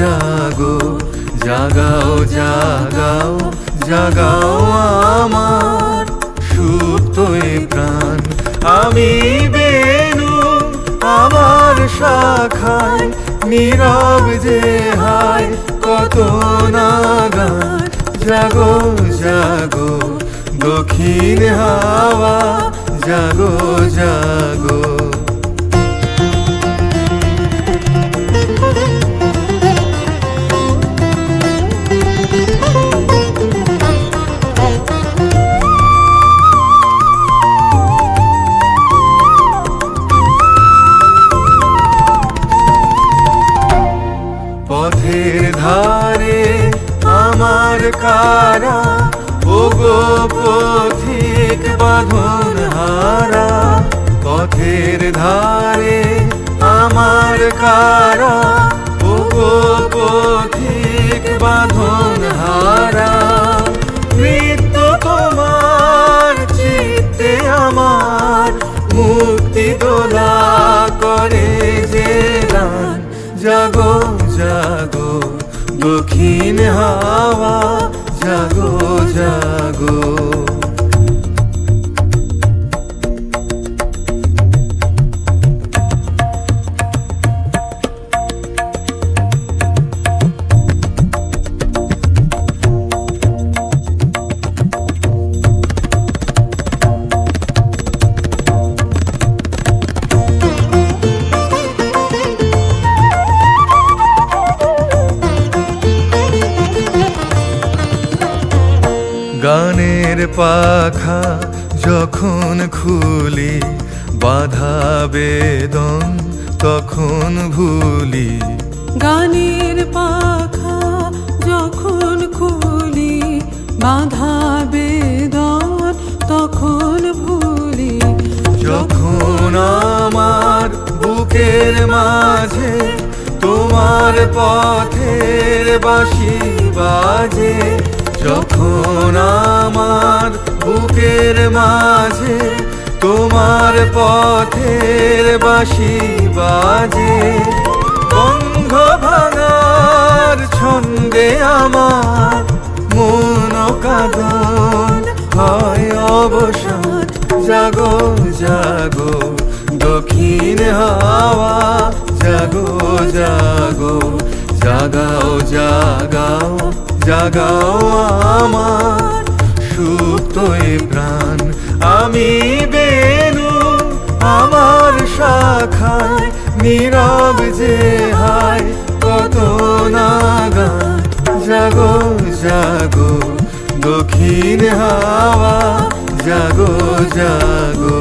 জাগো, জাগাও জাগাও জাগাও আমার সুপ্ত এ প্রাণ। আমি বেনু আমার শাখায়, নীরব যে হায় কত না গান। জাগো জাগো দক্ষিণ হাওয়া, জাগো জাগো। পথের ধারে আমার কারা, ওগো পথিক বাঁধন হারা। পথের ধারে আমার কারা, ওগো পথিক বাঁধন হারা। মৃত্যু তোমার চিত্তে আমার, মুক্তি দোলা করে যে দান। জাগো জাগো দক্ষিণ হাওয়া, জাগো জাগো। গানের পাখা যখন খুলি, বাধা বেদন তখন ভুলি। গানের পাখা যখন খুলি, বাধা বেদন তখন ভুলি। যখন আমার বুকের মাঝে তোমার পথের বাঁশি বাজে। যখন আমার বুকের মাঝে তোমার পথের বাঁশি বাজে। বন্ধ ভাঙার ছন্দে আমার মন কাঁদন হয় অবসান। জাগো জাগো দক্ষিণ হাওয়া, জাগো জাগো জাগাও জাগাও জাগাও আমার সুপ্ত এ প্রাণ। আমি বেনু আমার শাখায়, নীরব যে হায় কত না গান। জাগো জাগো দক্ষিণ হাওয়া, জাগো জাগো।